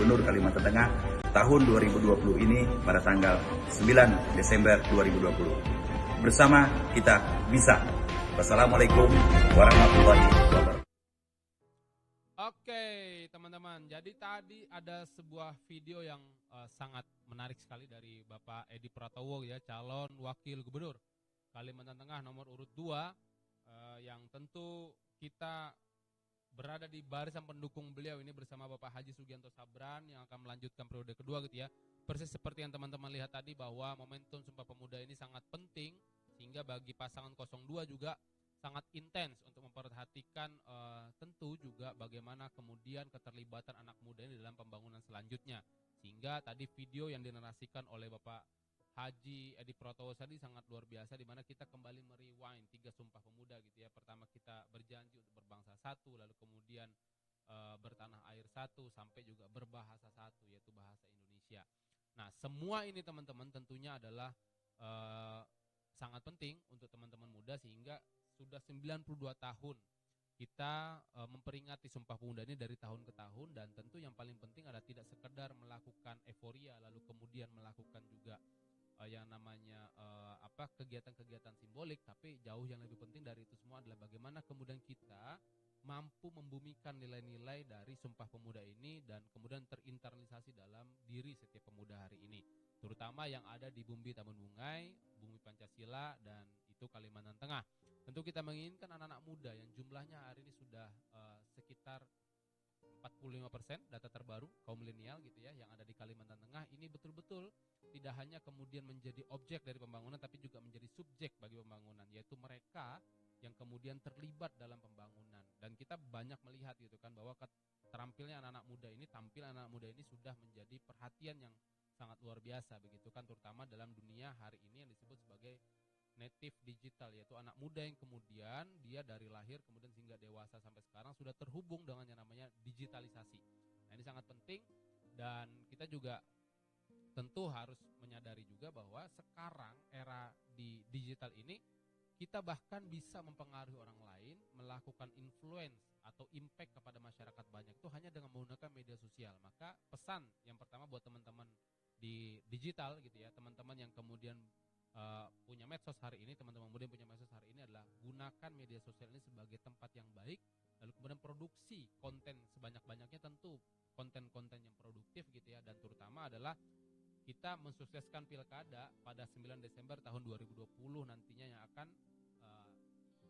Gubernur Kalimantan Tengah tahun 2020 ini pada tanggal 9 Desember 2020. Bersama kita bisa. Wassalamualaikum warahmatullahi wabarakatuh. Oke teman-teman, jadi tadi ada sebuah video yang sangat menarik sekali dari Bapak Edi Pratowo ya, calon wakil gubernur Kalimantan Tengah nomor urut 2, yang tentu kita berada di barisan pendukung beliau ini bersama Bapak Haji Sugianto Sabran yang akan melanjutkan periode kedua gitu ya. Persis seperti yang teman-teman lihat tadi bahwa momentum Sumpah Pemuda ini sangat penting, sehingga bagi pasangan 02 juga sangat intens untuk memperhatikan tentu juga bagaimana kemudian keterlibatan anak muda ini dalam pembangunan selanjutnya. Sehingga tadi video yang dinarasikan oleh Bapak Haji Edi Pratowo tadi sangat luar biasa, di mana kita kembali merewind 3 Sumpah Pemuda gitu ya. Pertama kita berjanji untuk berbangsa satu, lalu kemudian bertanah air satu, sampai juga berbahasa satu, yaitu bahasa Indonesia. Nah semua ini teman-teman tentunya adalah sangat penting untuk teman-teman muda, sehingga sudah 92 tahun kita memperingati Sumpah Pemuda ini dari tahun ke tahun. Dan tentu yang paling penting adalah tidak sekedar melakukan euforia lalu kemudian melakukan juga yang namanya kegiatan-kegiatan simbolik, tapi jauh yang lebih penting dari itu semua adalah bagaimana kemudian kita mampu membumikan nilai-nilai dari Sumpah Pemuda ini dan kemudian terinternalisasi dalam diri setiap pemuda hari ini, terutama yang ada di Bumi Tambun Bungai, Bumi Pancasila, dan itu Kalimantan Tengah. Tentu kita menginginkan anak-anak muda yang jumlahnya hari ini sudah sekitar 45% data terbaru kaum milenial gitu ya, yang ada di Kalimantan Tengah ini betul-betul tidak hanya kemudian menjadi objek dari pembangunan, tapi juga menjadi subjek bagi pembangunan, yaitu mereka yang kemudian terlibat dalam pembangunan. Dan kita banyak melihat gitu kan bahwa terampilnya anak-anak muda ini, tampil anak-anak muda ini sudah menjadi perhatian yang sangat luar biasa begitu kan, terutama dalam dunia hari ini yang disebut sebagai native digital, yaitu anak muda yang kemudian dia dari lahir kemudian hingga dewasa sampai sekarang sudah terhubung dengan yang namanya digitalisasi. Nah ini sangat penting, dan kita juga tentu harus menyadari juga bahwa sekarang era di digital ini kita bahkan bisa mempengaruhi orang lain, melakukan influence atau impact kepada masyarakat banyak itu hanya dengan menggunakan media sosial. Maka pesan yang pertama buat teman-teman di digital gitu ya, teman-teman yang kemudian punya medsos hari ini, teman-teman muda yang punya medsos hari ini, adalah gunakan media sosial ini sebagai tempat yang baik, lalu kemudian produksi konten sebanyak-banyaknya, tentu konten-konten yang produktif gitu ya, dan terutama adalah kita mensukseskan pilkada pada 9 Desember tahun 2020 nantinya yang akan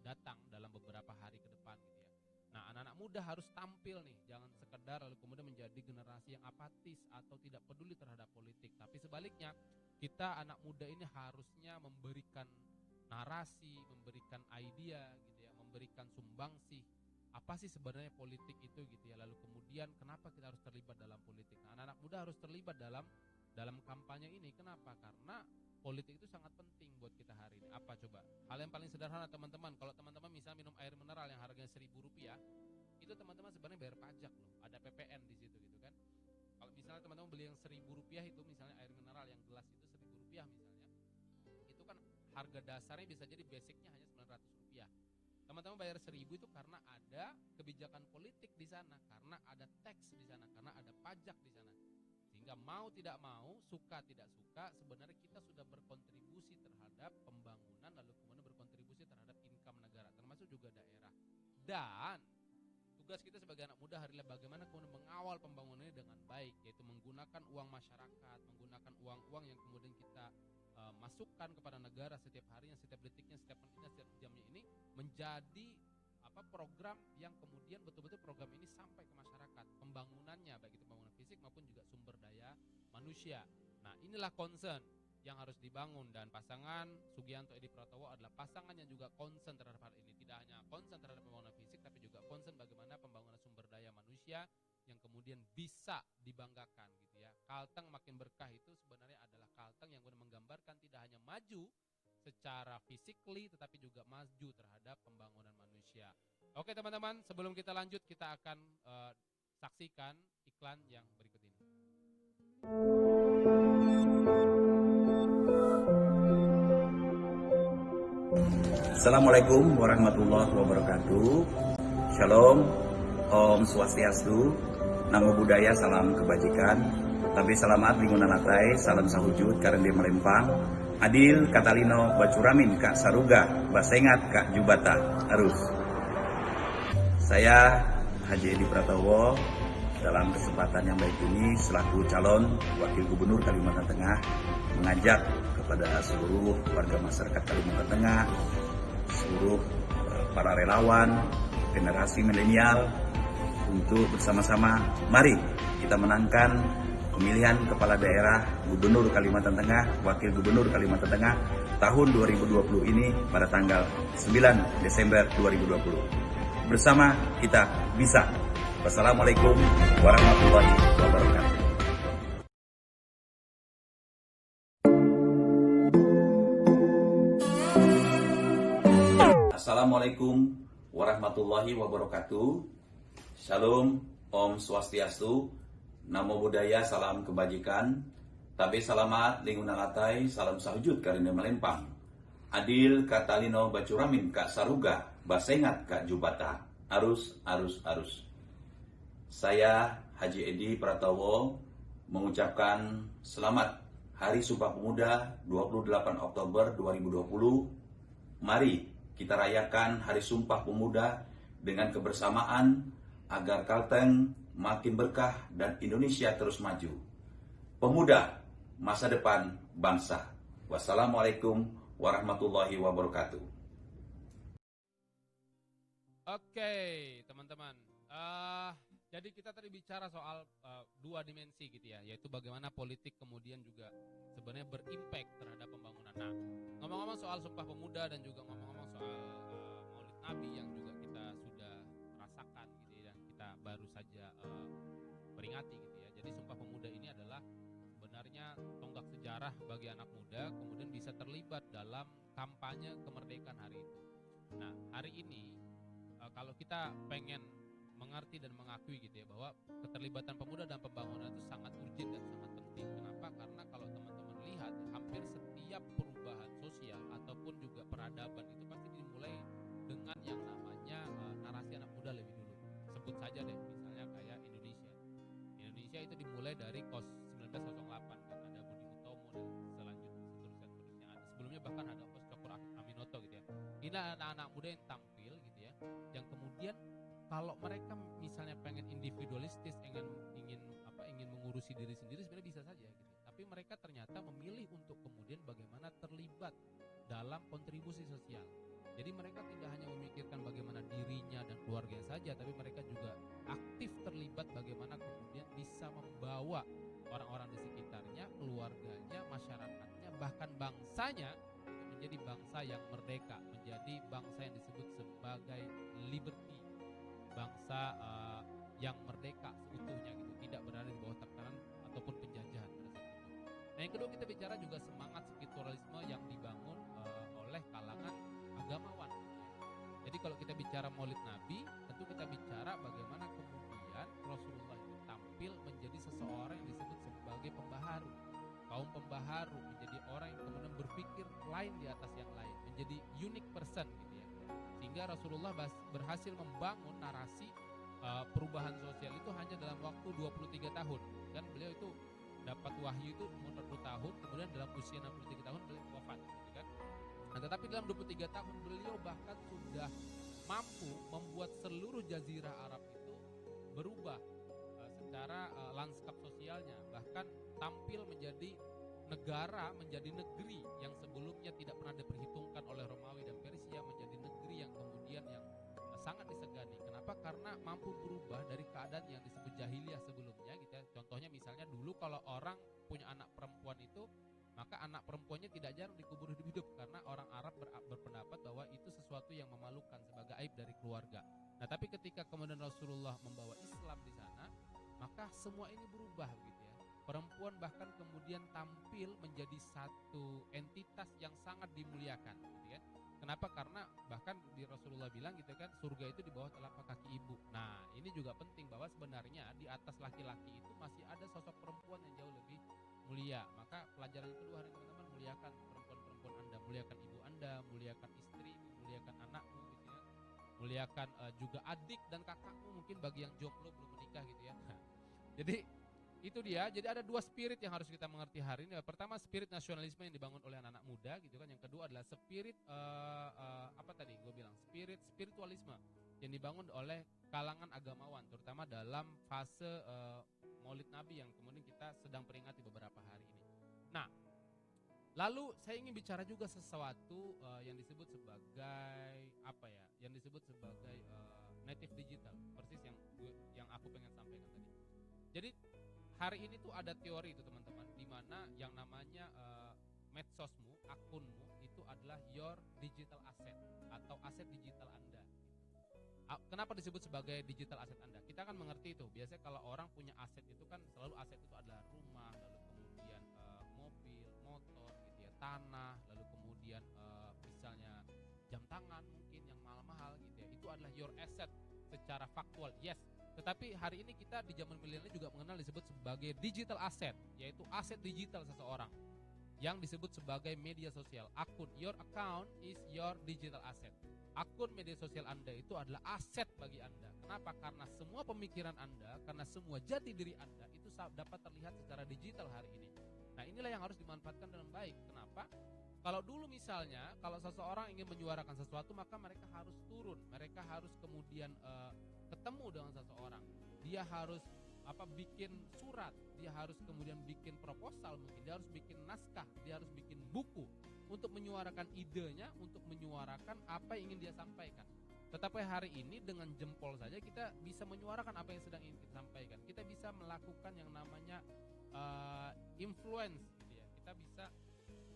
datang dalam beberapa hari ke depan gitu ya. Nah anak-anak muda harus tampil nih, jangan sekedar lalu kemudian menjadi generasi yang apatis atau tidak peduli terhadap politik, tapi sebaliknya kita anak muda ini harusnya memberikan narasi, memberikan idea gitu ya, memberikan sumbangsih. Apa sih sebenarnya politik itu gitu ya, lalu kemudian kenapa kita harus terlibat dalam politik. Nah, anak-anak muda harus terlibat dalam kampanye ini. Kenapa? Karena politik itu sangat penting buat kita hari ini. Apa coba? Hal yang paling sederhana teman-teman, kalau teman-teman misalnya minum air mineral yang harganya Rp1.000, itu teman-teman sebenarnya bayar pajak loh, ada PPN di situ gitu kan. Kalau misalnya teman-teman beli yang Rp1.000 itu, misalnya air mineral yang gelas itu Rp1.000 misalnya, itu kan harga dasarnya bisa jadi basicnya hanya Rp900. Teman-teman bayar 1.000 itu karena ada kebijakan politik di sana, karena ada tax di sana, karena ada pajak di sana. Sehingga mau tidak mau, suka tidak suka, sebenarnya kita sudah berkontribusi terhadap pembangunan, lalu kemudian berkontribusi terhadap income negara, termasuk juga daerah. Dan tugas kita sebagai anak muda hari ini bagaimana kemudian mengawal pembangunan ini dengan baik, yaitu menggunakan uang masyarakat, menggunakan uang-uang yang kemudian kita masukkan kepada negara setiap harinya, setiap detiknya, setiap menitnya, setiap jamnya ini menjadi program yang kemudian betul-betul program ini sampai ke masyarakat, pembangunannya baik itu pembangunan fisik maupun juga sumber daya manusia. Nah inilah concern yang harus dibangun, dan pasangan Sugianto Edi Pratowo adalah pasangan yang juga concern terhadap hal ini, tidak hanya concern terhadap pembangunan fisik tapi juga concern bagaimana pembangunan sumber daya manusia yang kemudian bisa dibanggakan gitu ya. Kalteng makin berkah itu sebenarnya adalah Kalteng yang kemudian menggambarkan tidak hanya maju secara physically tetapi juga maju terhadap pembangunan manusia. Oke teman-teman, sebelum kita lanjut kita akan saksikan iklan yang berikut ini. Assalamualaikum warahmatullahi wabarakatuh. Shalom, Om Swastiastu, Namo Buddhaya, salam kebajikan. Tapi selamat lingkungan latai, salam sahujud karena dia melempang. Adil Katalino Bacuramin Kak Saruga, Basengat Kak Jubata, Arus. Saya Haji Edi Pratowo dalam kesempatan yang baik ini selaku calon Wakil Gubernur Kalimantan Tengah mengajak kepada seluruh warga masyarakat Kalimantan Tengah, seluruh para relawan, generasi milenial untuk bersama-sama mari kita menangkan pemilihan kepala daerah Gubernur Kalimantan Tengah, Wakil Gubernur Kalimantan Tengah tahun 2020 ini pada tanggal 9 Desember 2020. Bersama kita bisa. Wassalamualaikum warahmatullahi wabarakatuh. Assalamualaikum warahmatullahi wabarakatuh. Shalom, Om Swastiastu, Namo Buddhaya, salam kebajikan. Tabe selamat, lingkungan latai, salam sahujud karena melempang. Adil Katalino Bacuramin Kak Saruga, Basengat Kak Jubata, Arus. Saya Haji Edi Pratowo mengucapkan selamat Hari Sumpah Pemuda 28 Oktober 2020. Mari kita rayakan Hari Sumpah Pemuda dengan kebersamaan agar Kalteng makin berkah dan Indonesia terus maju. Pemuda, masa depan bangsa. Wassalamualaikum warahmatullahi wabarakatuh. Oke, teman-teman. Jadi kita tadi bicara soal dua dimensi gitu ya, yaitu bagaimana politik kemudian juga sebenarnya berimpact terhadap pembangunan. Nah, ngomong-ngomong soal Sumpah Pemuda dan juga ngomong-ngomong soal Maulid Nabi yang juga kita sudah rasakan gitu ya, dan kita baru saja peringati gitu ya. Jadi Sumpah Pemuda ini adalah sebenarnya tonggak sejarah bagi anak muda kemudian bisa terlibat dalam kampanye kemerdekaan hari itu. Nah, hari ini kalau kita pengen mengerti dan mengakui gitu ya bahwa keterlibatan pemuda dalam pembangunan itu sangat urgent dan sangat penting. Kenapa? Karena kalau teman-teman lihat hampir setiap perubahan sosial ataupun juga peradaban itu pasti dimulai dengan yang namanya narasi anak muda lebih dulu. Sebut saja deh misalnya kayak Indonesia. Indonesia itu dimulai dari KOS 1908 kan, ada Budi Utomo dan seterusnya. Sebelumnya bahkan ada KOS Cokro Aminoto gitu ya. Ini anak-anak muda yang tampil gitu ya, yang kemudian kalau mereka misalnya pengen individualistis, ingin mengurusi diri sendiri sebenarnya bisa saja gitu. Tapi mereka ternyata memilih untuk kemudian bagaimana terlibat dalam kontribusi sosial. Jadi mereka tidak hanya memikirkan bagaimana dirinya dan keluarganya saja, tapi mereka juga aktif terlibat bagaimana kemudian bisa membawa orang-orang di sekitarnya, keluarganya, masyarakatnya, bahkan bangsanya menjadi bangsa yang merdeka, menjadi bangsa yang disebut sebagai liberty, bangsa yang merdeka seutuhnya gitu, tidak berada di bawah tekanan ataupun penjajahan pada saat itu. Nah, yang kedua kita bicara juga semangat spiritualisme yang dibangun oleh kalangan agamawan. Jadi kalau kita bicara Maulid Nabi, tentu kita bicara bagaimana kemudian Rasulullah itu tampil menjadi seseorang yang disebut sebagai pembaharu, kaum pembaharu, menjadi orang yang kemudian berpikir lain di atas yang lain, menjadi unique person gitu ya. Sehingga Rasulullah berhasil membangun narasi perubahan sosial itu hanya dalam waktu 23 tahun. Kan beliau itu dapat wahyu itu umur 40 tahun, kemudian dalam usia 63 tahun beliau wafat gitu kan. Nah, tetapi dalam 23 tahun beliau bahkan sudah mampu membuat seluruh jazirah Arab itu berubah secara lanskap sosialnya, bahkan tampil menjadi negara, menjadi negeri yang sebelumnya tidak pernah diperhitungkan oleh Romawi dan Persia, menjadi negeri yang kemudian yang sangat disegani. Kenapa? Karena mampu berubah dari keadaan yang disebut jahiliyah sebelumnya gitu ya. Contohnya misalnya dulu kalau orang punya anak perempuan itu, maka anak perempuannya tidak jarang dikubur hidup-hidup karena orang Arab berpendapat bahwa itu sesuatu yang memalukan sebagai aib dari keluarga. Nah, tapi ketika kemudian Rasulullah membawa Islam di sana, maka semua ini berubah gitu ya. Perempuan bahkan kemudian tampil menjadi satu entitas yang sangat dimuliakan gitu ya. Kenapa? Karena bahkan di Rasulullah bilang gitu kan, surga itu di bawah telapak kaki ibu. Nah, ini juga penting bahwa sebenarnya di atas laki-laki itu masih ada sosok perempuan yang jauh lebih mulia. Maka pelajaran kedua hari teman-teman, muliakan perempuan-perempuan Anda, muliakan ibu Anda, muliakan istri, muliakan anakmu gitu ya. Muliakan juga adik dan kakakmu mungkin bagi yang jomblo belum menikah gitu ya. Jadi itu dia. Jadi ada dua spirit yang harus kita mengerti hari ini. Pertama, spirit nasionalisme yang dibangun oleh anak-anak muda gitu kan. Yang kedua adalah spirit apa tadi gue bilang, spirit spiritualisme yang dibangun oleh kalangan agamawan, terutama dalam fase Maulid Nabi yang kemudian kita sedang peringati beberapa hari ini. Nah, lalu saya ingin bicara juga sesuatu yang disebut sebagai apa ya? Yang disebut sebagai native digital, persis yang aku pengen sampaikan tadi. Jadi hari ini tuh ada teori itu teman-teman, di mana yang namanya medsosmu, akunmu itu adalah your digital asset atau aset digital Anda. Kenapa disebut sebagai digital asset Anda? Kita kan mengerti itu. Biasanya kalau orang punya aset itu kan selalu aset itu adalah rumah, lalu kemudian mobil, motor, gitu ya, tanah, lalu kemudian misalnya jam tangan mungkin yang mahal-mahal gitu ya. Itu adalah your asset secara faktual. Yes. Tetapi hari ini kita di zaman milenial juga mengenal disebut sebagai digital asset, yaitu aset digital seseorang yang disebut sebagai media sosial. Akun, your account is your digital asset. Akun media sosial Anda itu adalah aset bagi Anda. Kenapa? Karena semua pemikiran Anda, karena semua jati diri Anda itu dapat terlihat secara digital hari ini. Nah, inilah yang harus dimanfaatkan dengan baik. Kenapa? Kalau dulu misalnya, kalau seseorang ingin menyuarakan sesuatu, maka mereka harus turun, mereka harus kemudian ketemu dengan seseorang. Dia harus bikin surat, dia harus kemudian bikin proposal, mungkin dia harus bikin naskah, dia harus bikin buku untuk menyuarakan idenya, untuk menyuarakan apa yang ingin dia sampaikan. Tetapi hari ini dengan jempol saja kita bisa menyuarakan apa yang sedang ingin kita sampaikan. Kita bisa melakukan yang namanya influence, gitu ya. Kita bisa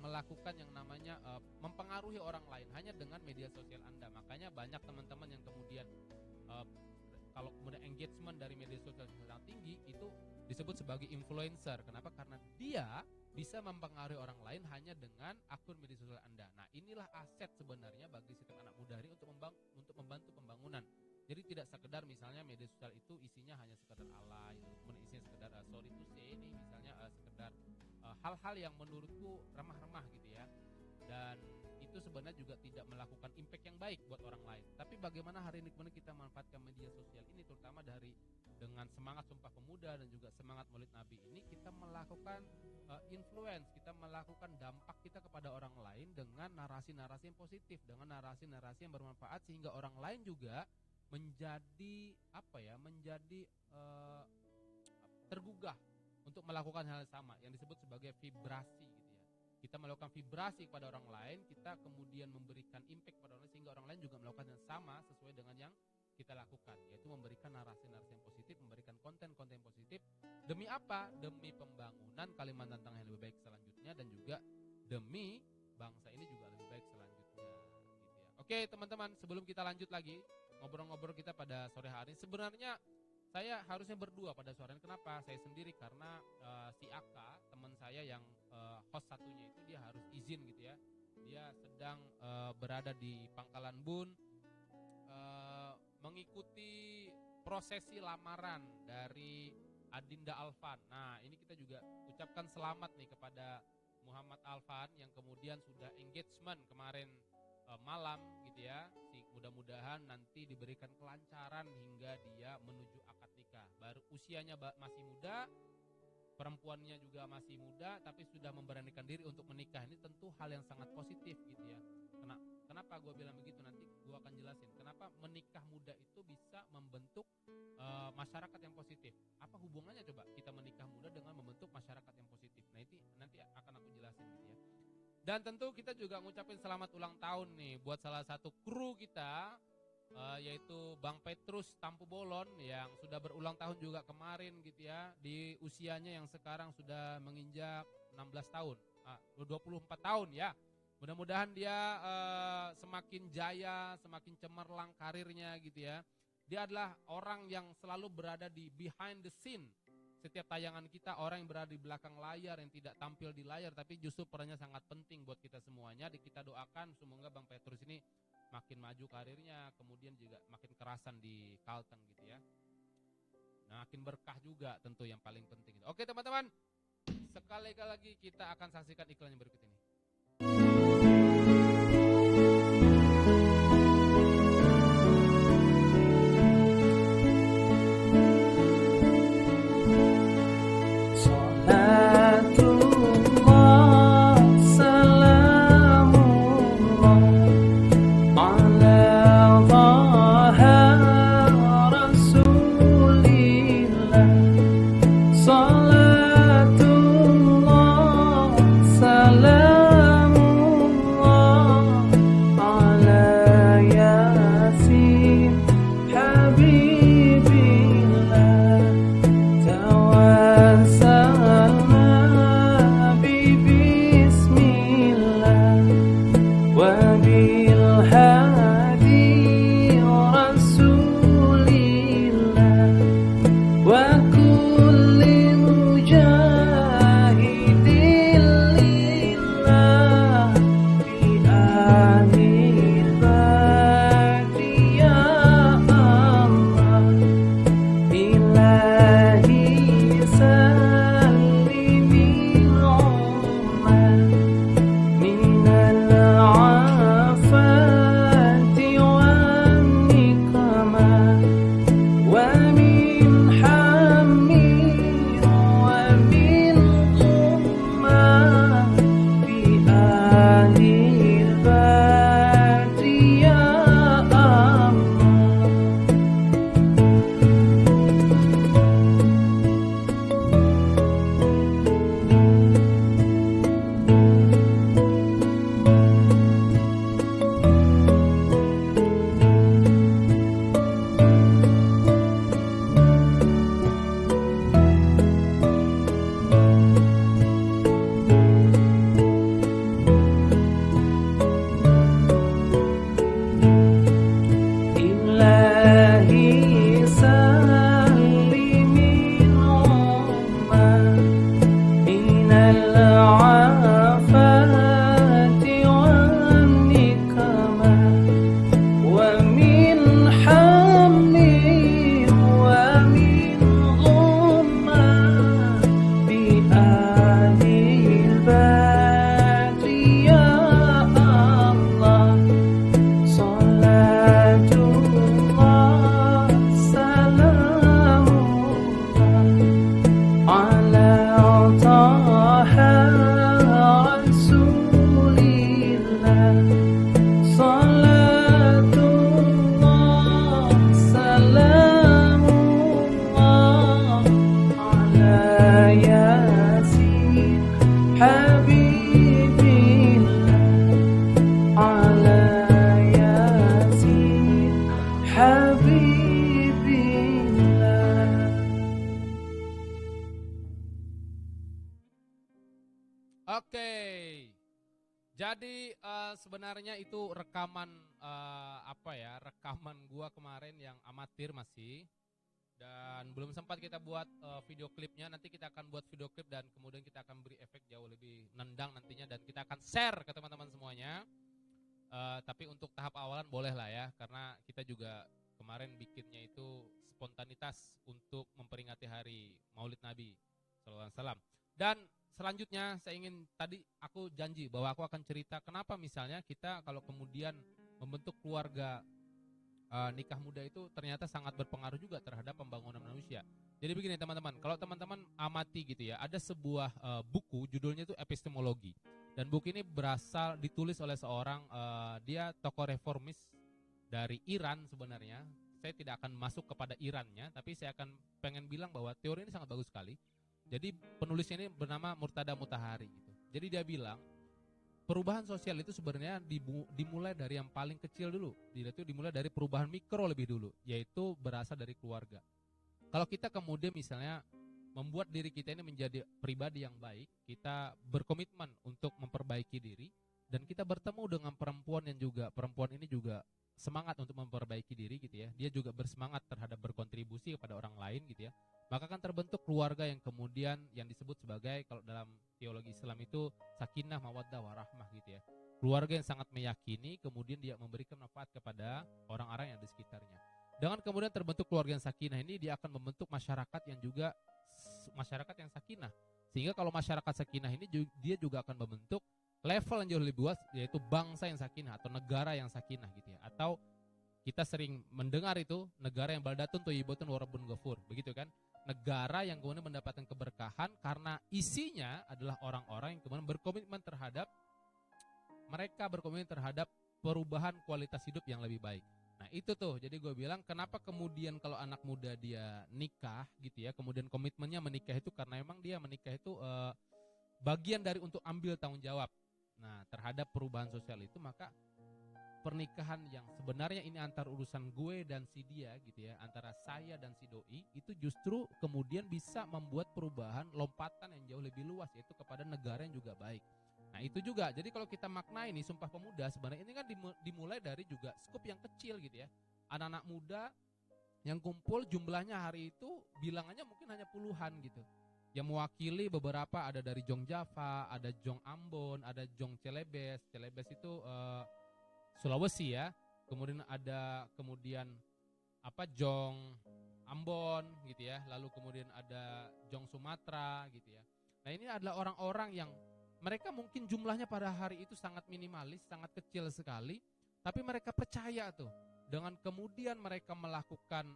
melakukan yang namanya mempengaruhi orang lain hanya dengan media sosial Anda. Makanya banyak teman-teman yang kemudian kalau kemudian engagement dari media sosial sangat tinggi, itu disebut sebagai influencer. Kenapa? Karena dia bisa mempengaruhi orang lain hanya dengan akun media sosial Anda. Nah, inilah aset sebenarnya bagi setiap anak muda hari untuk membantu pembangunan. Jadi tidak sekedar misalnya media sosial itu isinya hanya sekedar alay, kemudian isinya sekedar sorry to say ini misalnya sekedar hal-hal yang menurutku remah-remah gitu ya. Dan itu sebenarnya juga tidak melakukan impact yang baik buat orang lain. Tapi bagaimana hari ini kemudian kita manfaatkan media sosial ini, terutama dengan semangat Sumpah Pemuda dan juga semangat Maulid Nabi ini, kita melakukan influence, kita melakukan dampak kita kepada orang lain dengan narasi-narasi yang positif, dengan narasi-narasi yang bermanfaat, sehingga orang lain juga menjadi tergugah untuk melakukan hal yang sama yang disebut sebagai vibrasi gitu ya. Kita melakukan vibrasi kepada orang lain, kita kemudian memberikan impact pada orang lain, sehingga orang lain juga melakukan yang sama sesuai dengan yang kita lakukan, yaitu memberikan narasi-narasi yang positif, memberikan konten-konten positif. Demi apa? Demi pembangunan Kalimantan Tengah yang lebih baik selanjutnya, dan juga demi bangsa ini juga lebih baik selanjutnya gitu ya. Oke teman-teman, sebelum kita lanjut lagi ngobrol-ngobrol kita pada sore hari ini, sebenarnya saya harusnya berdua pada sore ini. Kenapa? Saya sendiri karena si Aka, teman saya yang host satunya itu, dia harus izin gitu ya. Dia sedang berada di Pangkalan Bun, mengikuti prosesi lamaran dari Adinda Alvan. Nah, ini kita juga ucapkan selamat nih kepada Muhammad Alvan yang kemudian sudah engagement kemarin malam gitu ya. Mudah-mudahan nanti diberikan kelancaran hingga dia menuju akad nikah. Baru usianya masih muda, perempuannya juga masih muda, tapi sudah memberanikan diri untuk menikah. Ini tentu hal yang sangat positif gitu ya. Kenapa gue bilang begitu? Nanti gue akan jelasin kenapa menikah muda itu bisa membentuk masyarakat yang positif. Apa hubungannya coba kita menikah muda dengan membentuk masyarakat yang positif? Nah, itu nanti akan aku jelasin gitu ya. Dan tentu kita juga ngucapin selamat ulang tahun nih buat salah satu kru kita, yaitu Bang Petrus Tampu Bolon yang sudah berulang tahun juga kemarin gitu ya, di usianya yang sekarang sudah menginjak 16 tahun, 24 tahun ya. Mudah-mudahan dia semakin jaya, semakin cemerlang karirnya gitu ya. Dia adalah orang yang selalu berada di behind the scene setiap tayangan kita, orang yang berada di belakang layar, yang tidak tampil di layar, tapi justru perannya sangat penting buat kita semuanya. Kita doakan semoga Bang Petrus ini makin maju karirnya, kemudian juga makin kerasan di Kalteng gitu ya. Nah, makin berkah juga tentu yang paling penting. Oke teman-teman, sekali lagi kita akan saksikan iklan yang berikut ini. Oke. Jadi sebenarnya itu rekaman rekaman gua kemarin yang amatir masih, dan belum sempat kita buat video klipnya. Nanti kita akan buat video klip dan kemudian kita akan beri efek jauh lebih nendang nantinya, dan kita akan share ke teman-teman semuanya. Tapi untuk tahap awalan boleh lah ya, karena kita juga kemarin bikinnya itu spontanitas untuk memperingati hari Maulid Nabi sallallahu alaihi wasallam. Dan selanjutnya saya ingin, tadi aku janji bahwa aku akan cerita kenapa misalnya kita kalau kemudian membentuk keluarga nikah muda itu ternyata sangat berpengaruh juga terhadap pembangunan manusia. Jadi begini teman-teman, kalau teman-teman amati gitu ya, ada sebuah buku judulnya itu Epistemologi. Dan buku ini berasal ditulis oleh seorang dia tokoh reformis dari Iran sebenarnya. Saya tidak akan masuk kepada Irannya, tapi saya akan pengen bilang bahwa teori ini sangat bagus sekali. Jadi penulisnya ini bernama Murtada Mutahari gitu. Jadi dia bilang perubahan sosial itu sebenarnya dimulai dari yang paling kecil dulu. Itu dimulai dari perubahan mikro lebih dulu, yaitu berasal dari keluarga. Kalau kita kemudian misalnya membuat diri kita ini menjadi pribadi yang baik, kita berkomitmen untuk memperbaiki diri, dan kita bertemu dengan perempuan ini juga semangat untuk memperbaiki diri gitu ya. Dia juga bersemangat terhadap berkontribusi kepada orang lain gitu ya. Maka akan terbentuk keluarga yang kemudian yang disebut sebagai, kalau dalam teologi Islam itu sakinah, mawaddah, warahmah gitu ya. Keluarga yang sangat meyakini, kemudian dia memberikan manfaat kepada orang-orang yang di sekitarnya. Dengan kemudian terbentuk keluarga yang sakinah ini, dia akan membentuk masyarakat yang juga masyarakat yang sakinah. Sehingga kalau masyarakat sakinah ini dia juga akan membentuk level yang jauh lebih luas, yaitu bangsa yang sakinah atau negara yang sakinah gitu ya. Atau kita sering mendengar itu negara yang baldatun thayyibatun wa rabbun ghafur, begitu kan? Negara yang kemudian mendapatkan keberkahan karena isinya adalah orang-orang yang kemudian berkomitmen terhadap perubahan kualitas hidup yang lebih baik. Nah itu tuh, jadi gue bilang kenapa kemudian kalau anak muda dia nikah gitu ya, kemudian komitmennya menikah itu karena memang dia menikah itu bagian dari untuk ambil tanggung jawab. Nah terhadap perubahan sosial itu, maka pernikahan yang sebenarnya ini antar urusan gue dan si dia gitu ya, antara saya dan si doi, itu justru kemudian bisa membuat perubahan lompatan yang jauh lebih luas, yaitu kepada negara yang juga baik. Nah itu juga, jadi kalau kita maknai ini Sumpah Pemuda, sebenarnya ini kan dimulai dari juga skup yang kecil gitu ya. Anak-anak muda yang kumpul jumlahnya hari itu bilangannya mungkin hanya puluhan gitu. Yang mewakili beberapa ada dari Jong Java, ada Jong Ambon, ada Jong Celebes. Celebes itu Sulawesi ya. Kemudian ada Jong Ambon gitu ya. Lalu kemudian ada Jong Sumatera gitu ya. Nah ini adalah orang-orang yang mereka mungkin jumlahnya pada hari itu sangat minimalis, sangat kecil sekali, tapi mereka percaya tuh dengan kemudian mereka melakukan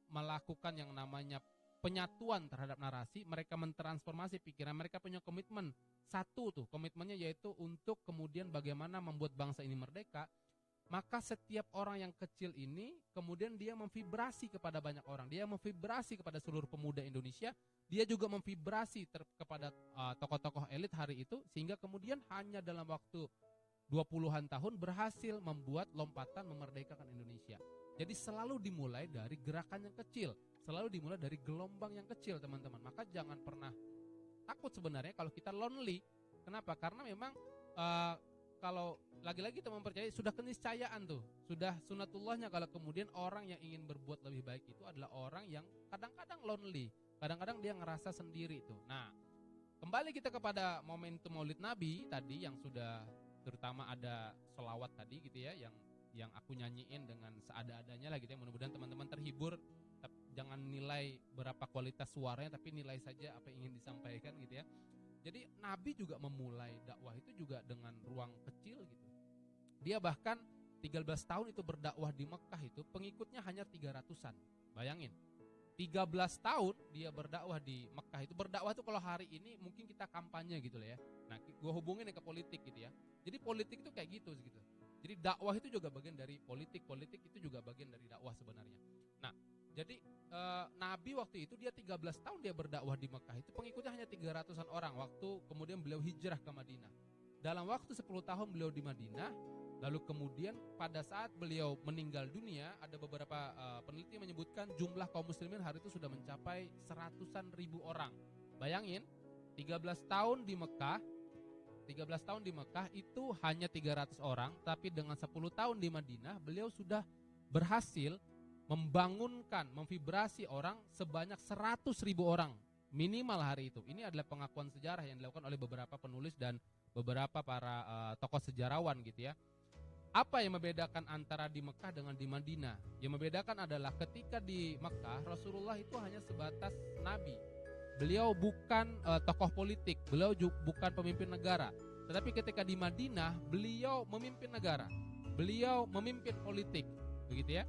melakukan yang namanya penyatuan terhadap narasi, mereka mentransformasi pikiran, mereka punya komitmen satu tuh, komitmennya yaitu untuk kemudian bagaimana membuat bangsa ini merdeka. Maka setiap orang yang kecil ini kemudian dia memvibrasi kepada banyak orang, dia memvibrasi kepada seluruh pemuda Indonesia, dia juga memvibrasi kepada tokoh-tokoh elit hari itu, sehingga kemudian hanya dalam waktu 20-an tahun berhasil membuat lompatan memerdekakan Indonesia. Jadi selalu dimulai dari gerakan yang kecil, selalu dimulai dari gelombang yang kecil teman-teman. Maka jangan pernah takut sebenarnya kalau kita lonely. Kenapa? Karena memang kalau lagi-lagi kita mempercayai sudah keniscayaan tuh, sudah sunatullahnya kalau kemudian orang yang ingin berbuat lebih baik itu adalah orang yang kadang-kadang lonely, kadang-kadang dia ngerasa sendiri tuh. Nah, kembali kita kepada momentum Maulid Nabi tadi yang sudah, terutama ada sholawat tadi gitu ya, yang aku nyanyiin dengan seada-adanya lah gitu ya. Mudah-mudahan teman-teman terhibur. Jangan nilai berapa kualitas suaranya, tapi nilai saja apa yang ingin disampaikan gitu ya. Jadi Nabi juga memulai dakwah itu juga dengan ruang kecil gitu. Dia bahkan 13 tahun itu berdakwah di Mekah itu pengikutnya hanya 300-an. Bayangin, 13 tahun dia berdakwah di Mekah itu. Berdakwah itu kalau hari ini mungkin kita kampanye gitu lah ya. Nah gue hubungin ke politik gitu ya. Jadi politik itu kayak gitu. Jadi dakwah itu juga bagian dari politik, politik itu juga bagian dari dakwah sebenarnya. Nah jadi Nabi waktu itu dia 13 tahun dia berdakwah di Mekah itu pengikutnya hanya 300-an orang. Waktu kemudian beliau hijrah ke Madinah, dalam waktu 10 tahun beliau di Madinah. Lalu kemudian pada saat beliau meninggal dunia, ada beberapa peneliti menyebutkan jumlah kaum muslimin hari itu sudah mencapai 100-an ribu orang. Bayangin, 13 tahun di Mekah, 13 tahun di Mekah itu hanya 300 orang, tapi dengan 10 tahun di Madinah beliau sudah berhasil membangunkan, memvibrasi orang sebanyak 100.000 orang minimal hari itu. Ini adalah pengakuan sejarah yang dilakukan oleh beberapa penulis dan beberapa para tokoh sejarawan gitu ya. Apa yang membedakan antara di Mekah dengan di Madinah? Yang membedakan adalah ketika di Mekah Rasulullah itu hanya sebatas nabi. Beliau bukan tokoh politik, beliau bukan pemimpin negara. Tetapi ketika di Madinah, beliau memimpin negara, beliau memimpin politik, begitu ya.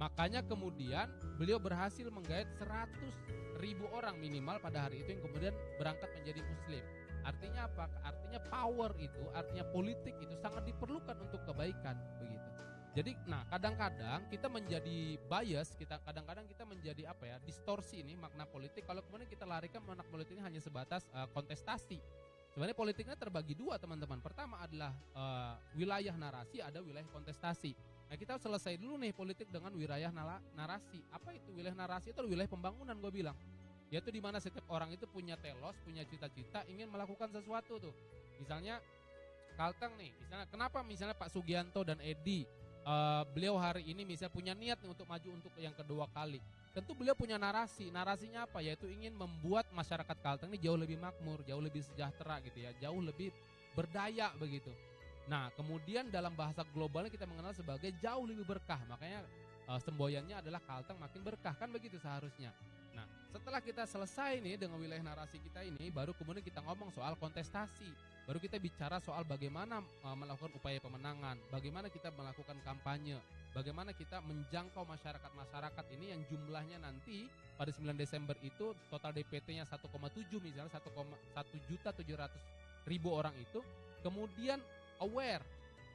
Makanya kemudian beliau berhasil menggait 100.000 orang minimal pada hari itu yang kemudian berangkat menjadi muslim. Artinya apa? Artinya power itu, artinya politik itu sangat diperlukan untuk kebaikan, begitu. Jadi, kadang-kadang kita menjadi bias, kadang-kadang kita menjadi distorsi ini makna politik. Kalau kemudian kita larikan makna politik ini hanya sebatas kontestasi. Sebenarnya politiknya terbagi dua, teman-teman. Pertama adalah wilayah narasi, ada wilayah kontestasi. Nah, kita selesai dulu nih politik dengan wilayah narasi. Apa itu wilayah narasi? Itu wilayah pembangunan, gue bilang. Yaitu di mana setiap orang itu punya telos, punya cita-cita, ingin melakukan sesuatu tuh. Misalnya Kalteng nih, misalnya kenapa misalnya Pak Sugianto dan Edi beliau hari ini misalnya punya niat nih untuk maju untuk yang kedua kali. Tentu beliau punya narasi. Narasinya apa? Yaitu ingin membuat masyarakat Kalteng ini jauh lebih makmur, jauh lebih sejahtera gitu ya, jauh lebih berdaya begitu. Nah, kemudian dalam bahasa globalnya kita mengenal sebagai jauh lebih berkah. Makanya semboyannya adalah Kalteng makin berkah, kan begitu seharusnya. Nah, setelah kita selesai nih dengan wilayah narasi kita ini, baru kemudian kita ngomong soal kontestasi. Baru kita bicara soal bagaimana melakukan upaya pemenangan, bagaimana kita melakukan kampanye, bagaimana kita menjangkau masyarakat ini yang jumlahnya nanti pada 9 Desember itu total DPT-nya 1,7 misalnya 1.700.000 orang itu, kemudian aware,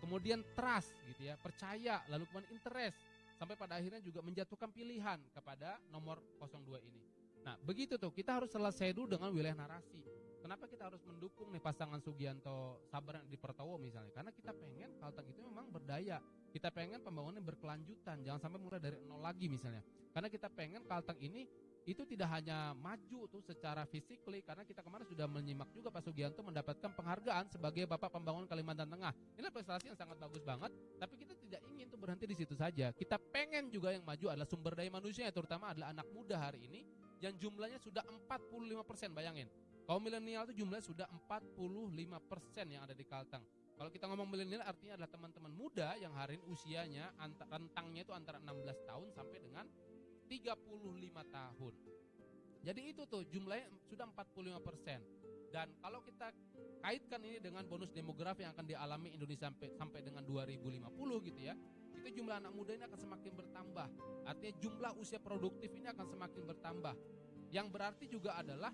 kemudian trust gitu ya, percaya, lalu kemudian interest, sampai pada akhirnya juga menjatuhkan pilihan kepada nomor 02 ini. Nah, begitu tuh, kita harus selesai dulu dengan wilayah narasi. Kenapa kita harus mendukung nih pasangan Sugianto Sabar di Pratowo misalnya? Karena kita pengen Kalteng itu memang berdaya. Kita pengen pembangunan berkelanjutan, jangan sampai mulai dari nol lagi misalnya. Karena kita pengen Kalteng ini itu tidak hanya maju tuh secara physically, karena kita kemarin sudah menyimak juga Pak Sugianto mendapatkan penghargaan sebagai Bapak Pembangunan Kalimantan Tengah. Ini prestasi yang sangat bagus banget, tapi kita tidak ingin tuh berhenti di situ saja. Kita pengen juga yang maju adalah sumber daya manusia, terutama adalah anak muda hari ini yang jumlahnya sudah 45%, bayangin. Kaum milenial itu jumlahnya sudah 45% yang ada di Kalteng. Kalau kita ngomong milenial artinya adalah teman-teman muda yang hari ini usianya rentangnya itu antara 16 tahun sampai dengan 35 tahun. Jadi itu tuh jumlahnya sudah 45%. Dan kalau kita kaitkan ini dengan bonus demografi yang akan dialami Indonesia sampai dengan 2050 gitu ya, itu jumlah anak muda ini akan semakin bertambah. Artinya jumlah usia produktif ini akan semakin bertambah. Yang berarti juga adalah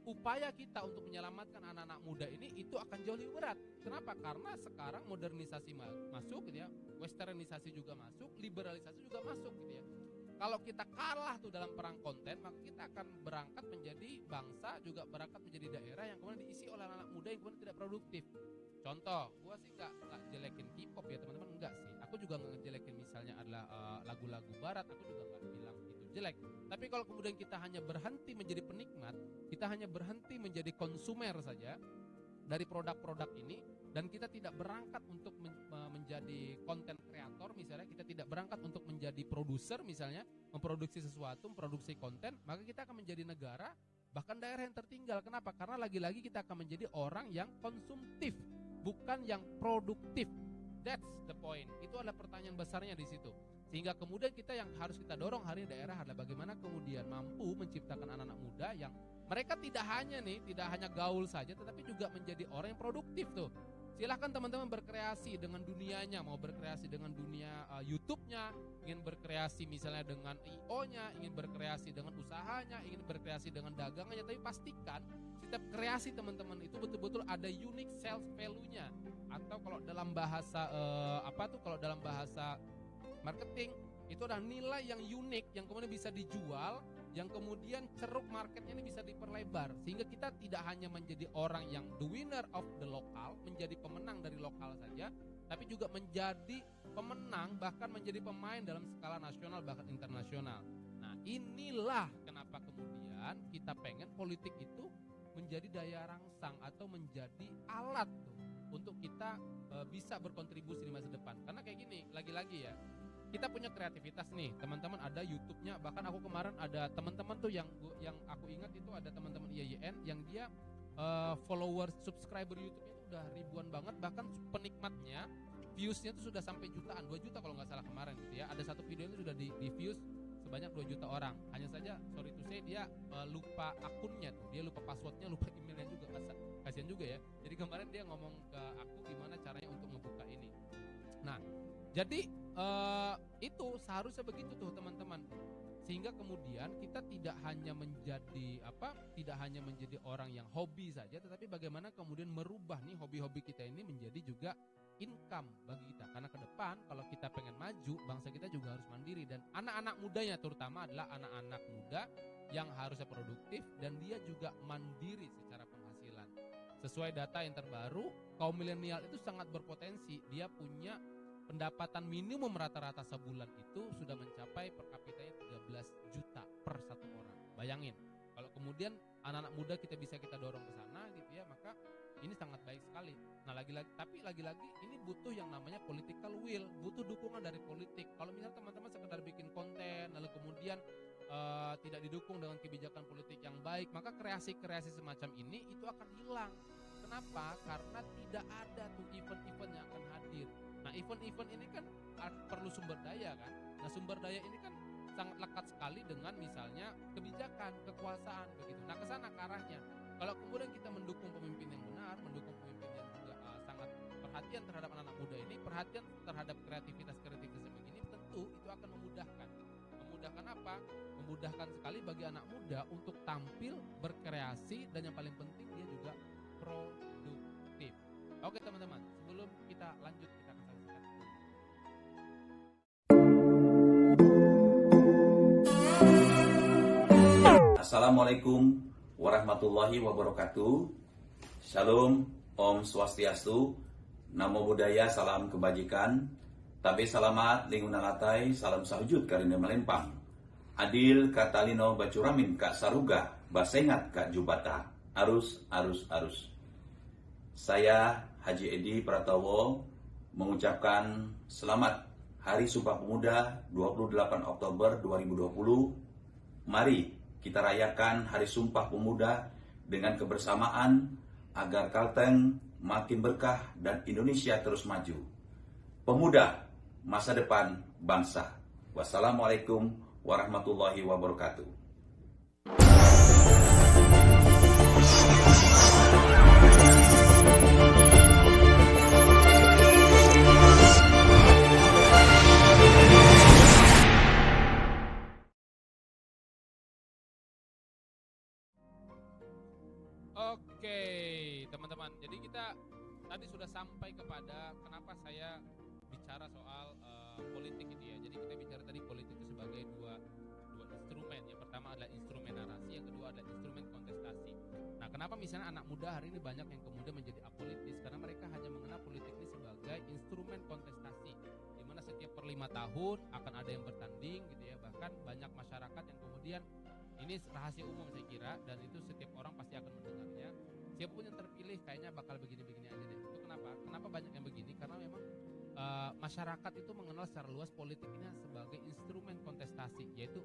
upaya kita untuk menyelamatkan anak-anak muda ini itu akan jauh lebih berat. Kenapa? Karena sekarang modernisasi masuk gitu ya, westernisasi juga masuk, liberalisasi juga masuk gitu ya. Kalau kita kalah tuh dalam perang konten, maka kita akan berangkat menjadi bangsa, juga berangkat menjadi daerah yang kemudian diisi oleh anak-anak muda yang kemudian tidak produktif. Contoh, gua sih nggak jelekin K-pop ya teman-teman, enggak sih. Aku juga nggak ngejelekin misalnya adalah lagu-lagu barat, aku juga nggak bilang itu jelek. Tapi kalau kemudian kita hanya berhenti menjadi penikmat, kita hanya berhenti menjadi konsumer saja dari produk-produk ini, dan kita tidak berangkat untuk menjadi konten kreator misalnya, kita tidak berangkat untuk menjadi produser misalnya, memproduksi sesuatu, memproduksi konten, maka kita akan menjadi negara, bahkan daerah yang tertinggal. Kenapa? Karena lagi-lagi kita akan menjadi orang yang konsumtif, bukan yang produktif. That's the point. Itu adalah pertanyaan besarnya di situ. Sehingga kemudian kita yang harus kita dorong hari ini daerah adalah bagaimana kemudian mampu menciptakan anak-anak muda yang mereka tidak hanya gaul saja, tetapi juga menjadi orang yang produktif tuh. Silahkan teman-teman berkreasi dengan dunianya, mau berkreasi dengan dunia YouTube-nya, ingin berkreasi misalnya dengan IO-nya, ingin berkreasi dengan usahanya, ingin berkreasi dengan dagangannya, tapi pastikan setiap kreasi teman-teman itu betul-betul ada unique self value-nya. Atau kalau dalam bahasa kalau dalam bahasa marketing itu adalah nilai yang unik yang kemudian bisa dijual, yang kemudian ceruk marketnya ini bisa diperlebar, sehingga kita tidak hanya menjadi orang yang the winner of the local, menjadi pemenang dari lokal saja, tapi juga menjadi pemenang, bahkan menjadi pemain dalam skala nasional bahkan internasional. Nah, inilah kenapa kemudian kita pengen politik itu menjadi daya rangsang atau menjadi alat tuh untuk kita bisa berkontribusi di masa depan. Karena kayak gini, lagi-lagi ya, kita punya kreativitas nih, teman-teman ada YouTube-nya, bahkan aku kemarin ada teman-teman tuh yang aku ingat itu ada teman-teman IAIN yang dia followers subscriber YouTube-nya itu udah ribuan banget, bahkan penikmatnya views-nya tuh sudah sampai jutaan, 2 juta kalau nggak salah kemarin gitu ya. Ada satu video itu sudah di views sebanyak 2 juta orang. Hanya saja sorry to say dia lupa akunnya tuh, dia lupa passwordnya, lupa emailnya juga, kasihan juga ya. Jadi kemarin dia ngomong ke aku gimana caranya untuk ngebuka ini. Nah, jadi itu seharusnya begitu tuh teman-teman. Sehingga kemudian kita tidak hanya menjadi orang yang hobi saja, tetapi bagaimana kemudian merubah nih hobi-hobi kita ini menjadi juga income bagi kita. Karena ke depan kalau kita pengen maju, bangsa kita juga harus mandiri, dan anak-anak mudanya terutama adalah anak-anak muda yang harusnya produktif dan dia juga mandiri secara penghasilan. Sesuai data yang terbaru, kaum milenial itu sangat berpotensi. Dia punya pendapatan minimum rata-rata sebulan itu sudah mencapai per kapitanya 13 juta per satu orang. Bayangin, kalau kemudian anak-anak muda kita bisa dorong ke sana gitu ya, maka ini sangat baik sekali. Nah, lagi-lagi ini butuh yang namanya political will, butuh dukungan dari politik. Kalau misalnya teman-teman sekedar bikin konten lalu kemudian tidak didukung dengan kebijakan politik yang baik, maka kreasi-kreasi semacam ini itu akan hilang. Kenapa? Karena tidak ada tuh event-event yang akan hadir. Nah, event-event ini kan perlu sumber daya kan. Nah, sumber daya ini kan sangat lekat sekali dengan misalnya kebijakan, kekuasaan begitu. Nah, ke sana ke arahnya. Kalau kemudian kita mendukung pemimpin yang benar, mendukung pemimpin yang juga sangat perhatian terhadap anak muda ini, perhatian terhadap kreativitas yang begini, tentu itu akan memudahkan. Memudahkan apa? Memudahkan sekali bagi anak muda untuk tampil, berkreasi, dan yang paling penting dia juga produktif. Oke teman-teman, sebelum kita lanjut kita akan saksikan. Assalamualaikum warahmatullahi wabarakatuh. Shalom, Om Swastiastu, Namo Buddhaya, salam kebajikan. Tabe salamat, lingkungan latai, salam sahujud karina melempang. Adil katalino bacuramin kak saruga, basengat kak jubata. Arus. Saya Haji Edi Pratowo mengucapkan selamat Hari Sumpah Pemuda 28 Oktober 2020. Mari kita rayakan Hari Sumpah Pemuda dengan kebersamaan agar Kalteng makin berkah dan Indonesia terus maju. Pemuda, masa depan bangsa. Wassalamualaikum warahmatullahi wabarakatuh. Oke, teman-teman. Jadi kita tadi sudah sampai kepada kenapa saya bicara soal politik gitu ya. Jadi kita bicara tadi politik itu sebagai dua instrumen. Yang pertama adalah instrumen narasi, yang kedua adalah instrumen kontestasi. Nah, kenapa misalnya anak muda hari ini banyak yang kemudian menjadi apolitis? Karena mereka hanya mengenal politik ini sebagai instrumen kontestasi, di mana setiap per 5 tahun akan ada yang bertanding gitu ya. Bahkan banyak masyarakat yang kemudian, ini rahasia umum saya kira, dan itu setiap orang pasti akan mendengarnya. Siapapun yang terpilih kayaknya bakal begini-begini aja deh. Itu kenapa? Kenapa banyak yang begini? Karena memang masyarakat itu mengenal secara luas politik ini sebagai instrumen kontestasi, yaitu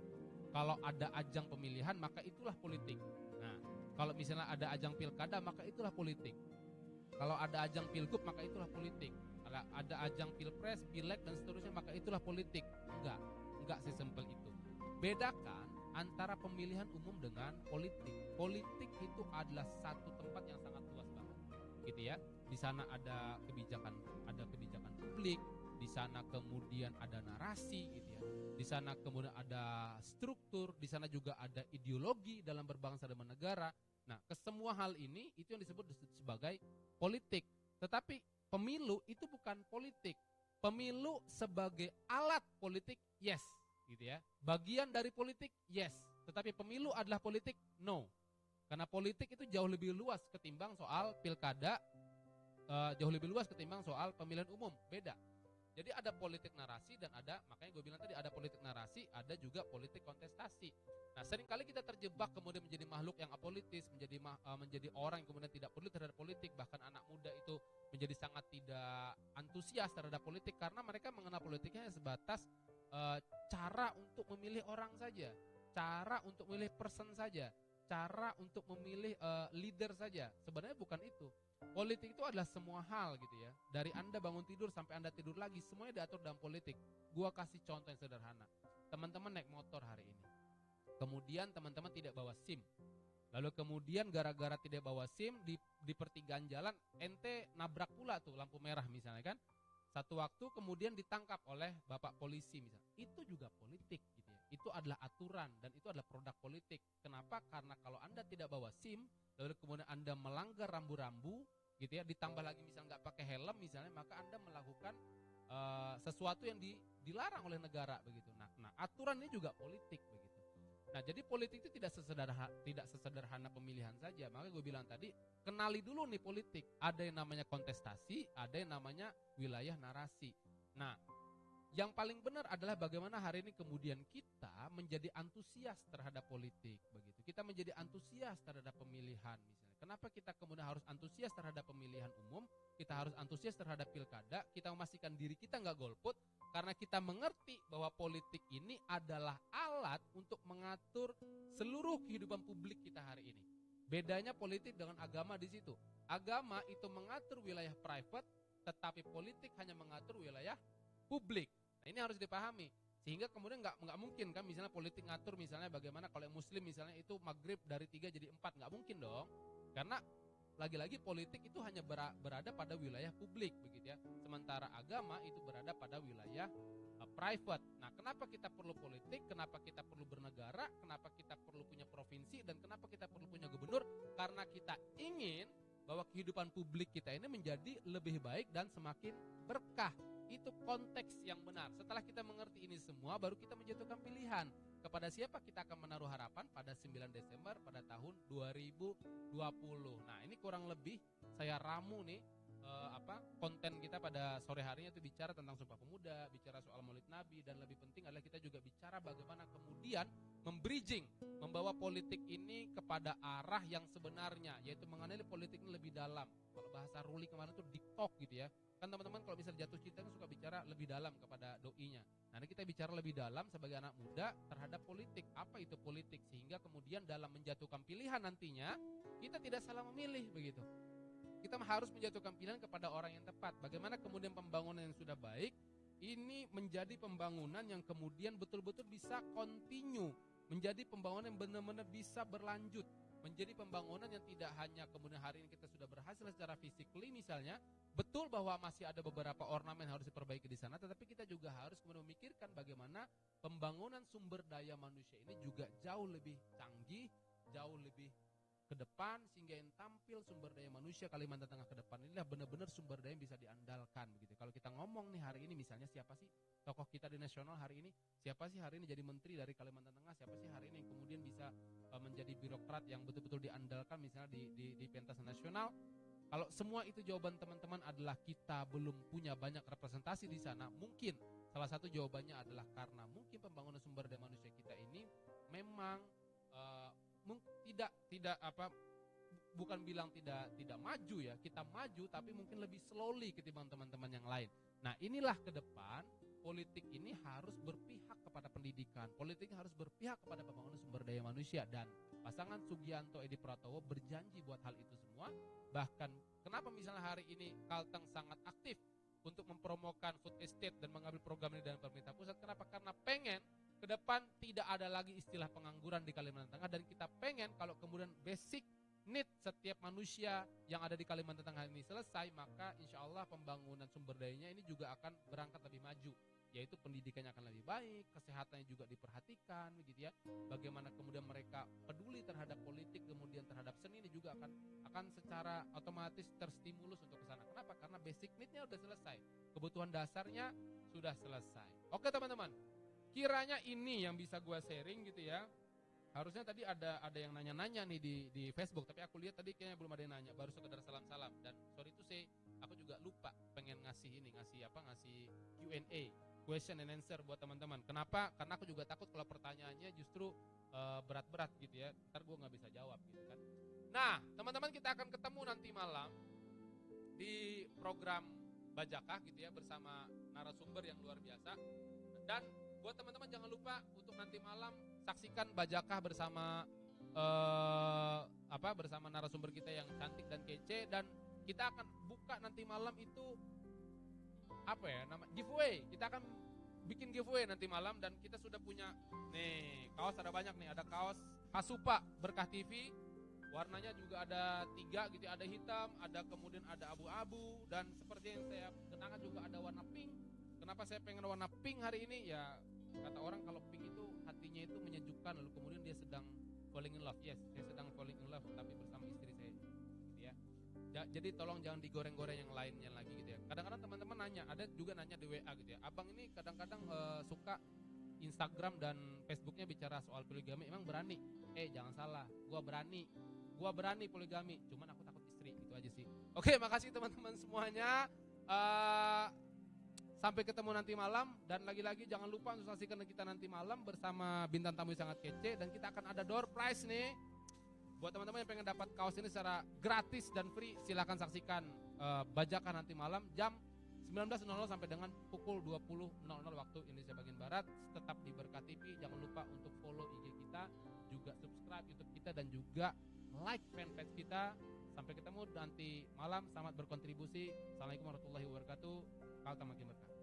kalau ada ajang pemilihan maka itulah politik. Nah, kalau misalnya ada ajang pilkada maka itulah politik. Kalau ada ajang pilgub maka itulah politik. Kalau ada ajang pilpres, pileg dan seterusnya maka itulah politik. Enggak sesimpel itu. Bedakan antara pemilihan umum dengan politik. Politik itu adalah satu tempat yang sangat luas banget, gitu ya. Di sana ada kebijakan publik, di sana kemudian ada narasi, gitu ya. Di sana kemudian ada struktur, di sana juga ada ideologi dalam berbangsa dan bernegara. Nah, kesemua hal ini itu yang disebut sebagai politik. Tetapi pemilu itu bukan politik. Pemilu sebagai alat politik, yes, gitu ya. Bagian dari politik, yes. Tetapi pemilu adalah politik, no. Karena politik itu jauh lebih luas ketimbang soal pilkada, jauh lebih luas ketimbang soal pemilihan umum, beda. Jadi ada politik narasi dan ada, makanya gue bilang tadi ada politik narasi, ada juga politik kontestasi. Nah, seringkali kita terjebak kemudian menjadi makhluk yang apolitis, menjadi menjadi orang yang kemudian tidak peduli terhadap politik, bahkan anak muda itu menjadi sangat tidak antusias terhadap politik karena mereka mengenal politiknya hanya sebatas cara untuk memilih orang saja, cara untuk memilih person saja, cara untuk memilih leader saja. Sebenarnya bukan itu. Politik itu adalah semua hal gitu ya. Dari Anda bangun tidur sampai Anda tidur lagi, semuanya diatur dalam politik. Gua kasih contoh yang sederhana. Teman-teman naik motor hari ini. Kemudian teman-teman tidak bawa SIM. Lalu kemudian gara-gara tidak bawa SIM di pertigaan jalan ente nabrak pula tuh lampu merah misalnya kan. Satu waktu kemudian ditangkap oleh Bapak polisi misalnya. Itu juga politik gitu ya. Itu adalah aturan dan itu adalah produk politik. Kenapa? Karena kalau Anda tidak bawa SIM, lalu kemudian Anda melanggar rambu-rambu gitu ya, ditambah lagi misalnya nggak pakai helm misalnya, maka Anda melakukan sesuatu yang dilarang oleh negara begitu. Nah, aturan ini juga politik begitu. Nah, jadi politik itu tidak sesederhana pemilihan saja. Makanya gue bilang tadi, kenali dulu nih politik. Ada yang namanya kontestasi, ada yang namanya wilayah narasi. Nah, yang paling benar adalah bagaimana hari ini kemudian kita menjadi antusias terhadap politik begitu. Kita menjadi antusias terhadap pemilihan misalnya. Kenapa kita kemudian harus antusias terhadap pemilihan umum? Kita harus antusias terhadap pilkada. Kita memastikan diri kita nggak golput karena kita mengerti bahwa politik ini adalah alat untuk mengatur seluruh kehidupan publik kita hari ini. Bedanya politik dengan agama di situ. Agama itu mengatur wilayah private, tetapi politik hanya mengatur wilayah publik. Nah, ini harus dipahami. Sehingga kemudian nggak mungkin kan misalnya politik ngatur misalnya bagaimana kalau yang muslim misalnya itu maghrib dari 3 jadi 4, nggak mungkin dong. Karena lagi-lagi politik itu hanya berada pada wilayah publik begitu ya. Sementara agama itu berada pada wilayah private. Nah, kenapa kita perlu politik? Kenapa kita perlu bernegara? Kenapa kita perlu punya provinsi dan kenapa kita perlu punya gubernur? Karena kita ingin bahwa kehidupan publik kita ini menjadi lebih baik dan semakin berkah. Itu konteks yang benar. Setelah kita mengerti ini semua, baru kita menjatuhkan pilihan. Kepada siapa kita akan menaruh harapan pada 9 Desember pada tahun 2020. Nah, ini kurang lebih saya ramu nih konten kita pada sore harinya itu bicara tentang Sumpah Pemuda, bicara soal Maulid Nabi, dan lebih penting adalah kita juga bicara bagaimana kemudian membridging, membawa politik ini kepada arah yang sebenarnya, yaitu mengenali politik ini lebih dalam. Kalau bahasa Ruli kemarin itu deep talk gitu ya. Kan teman-teman kalau bisa jatuh cinta itu suka bicara lebih dalam kepada doinya. Nah, ini kita bicara lebih dalam sebagai anak muda terhadap politik. Apa itu politik? Sehingga kemudian dalam menjatuhkan pilihan nantinya, kita tidak salah memilih begitu. Kita harus menjatuhkan pilihan kepada orang yang tepat. Bagaimana kemudian pembangunan yang sudah baik, ini menjadi pembangunan yang kemudian betul-betul bisa continue. Menjadi pembangunan yang benar-benar bisa berlanjut. Menjadi pembangunan yang tidak hanya kemudian hari ini kita sudah berhasil secara physically misalnya, betul bahwa masih ada beberapa ornamen yang harus diperbaiki di sana, tetapi kita juga harus kemudian memikirkan bagaimana pembangunan sumber daya manusia ini juga jauh lebih canggih, jauh lebih ke depan, sehingga yang tampil sumber daya manusia Kalimantan Tengah ke depan inilah benar-benar sumber daya yang bisa diandalkan begitu. Kalau kita ngomong nih hari ini misalnya siapa sih tokoh kita di nasional hari ini, siapa sih hari ini jadi menteri dari Kalimantan Tengah, siapa sih hari ini yang kemudian bisa menjadi birokrat yang betul-betul diandalkan misalnya di pentas nasional. Kalau semua itu jawaban teman-teman adalah kita belum punya banyak representasi di sana, mungkin salah satu jawabannya adalah karena mungkin pembangunan sumber daya manusia kita ini memang bukan bilang tidak maju ya, kita maju tapi mungkin lebih slowly ketimbang teman-teman yang lain. Nah, inilah ke depan politik ini harus berpihak kepada pendidikan, politik harus berpihak kepada pembangunan sumber daya manusia, dan pasangan Sugianto Edi Pratowo berjanji buat hal itu semua. Bahkan kenapa misalnya hari ini Kalteng sangat aktif untuk mempromokan food estate dan mengambil program ini dari pemerintah pusat, kenapa? Karena pengen ke depan tidak ada lagi istilah pengangguran di Kalimantan Tengah, dan kita pengen kalau kemudian basic need setiap manusia yang ada di Kalimantan Tengah ini selesai, maka insya Allah pembangunan sumber dayanya ini juga akan berangkat lebih maju, yaitu pendidikannya akan lebih baik, kesehatannya juga diperhatikan gitu ya. Bagaimana kemudian mereka peduli terhadap politik, kemudian terhadap seni ini juga akan secara otomatis terstimulus untuk ke sana. Kenapa? Karena basic need-nya sudah selesai, kebutuhan dasarnya sudah selesai. Oke teman-teman, kiranya ini yang bisa gue sharing gitu ya. Harusnya tadi ada yang nanya-nanya nih di Facebook, tapi aku lihat tadi kayaknya belum ada yang nanya, baru sekedar salam-salam. Dan sorry to say, aku juga lupa pengen ngasih Q&A, question and answer buat teman-teman. Kenapa? Karena aku juga takut kalau pertanyaannya justru berat-berat gitu ya, ntar gue nggak bisa jawab gitu kan. Nah, kita akan ketemu nanti malam di program Bajakah gitu ya, bersama narasumber yang luar biasa. Dan buat teman-teman jangan lupa untuk nanti malam saksikan Bajakah bersama bersama narasumber kita yang cantik dan kece. Dan kita akan buka nanti malam itu giveaway. Kita akan bikin giveaway nanti malam, dan kita sudah punya nih kaos, ada banyak nih, ada kaos Hasupa Berkah TV, warnanya juga ada 3 gitu, ada hitam, ada kemudian ada abu-abu, dan seperti yang saya kenangkan juga ada warna pink. Kenapa saya pengen warna pink hari ini? Ya kata orang kalau pink itu hatinya itu menyejukkan, lalu kemudian dia sedang falling in love. Yes, saya sedang falling in love, tapi bersama istri saya gitu ya. Jadi tolong jangan digoreng-goreng yang lainnya lagi gitu ya. Kadang-kadang teman-teman nanya, ada juga nanya di WA gitu ya, abang ini kadang-kadang suka Instagram dan Facebooknya bicara soal poligami, emang berani? Jangan salah, gua berani poligami, cuman aku takut istri, itu aja sih. Oke, makasih teman-teman semuanya. Sampai ketemu nanti malam, dan lagi-lagi jangan lupa untuk saksikan kita nanti malam bersama bintang tamu yang sangat kece, dan kita akan ada door prize nih. Buat teman-teman yang pengen dapat kaos ini secara gratis dan free, silahkan saksikan Bajakah nanti malam jam 19.00 sampai dengan pukul 20.00 waktu Indonesia bagian Barat. Tetap di Berkah TV, jangan lupa untuk follow IG kita, juga subscribe YouTube kita, dan juga like fanpage kita. Sampai ketemu nanti malam, selamat berkontribusi. Assalamualaikum warahmatullahi wabarakatuh. Kau makin berkah.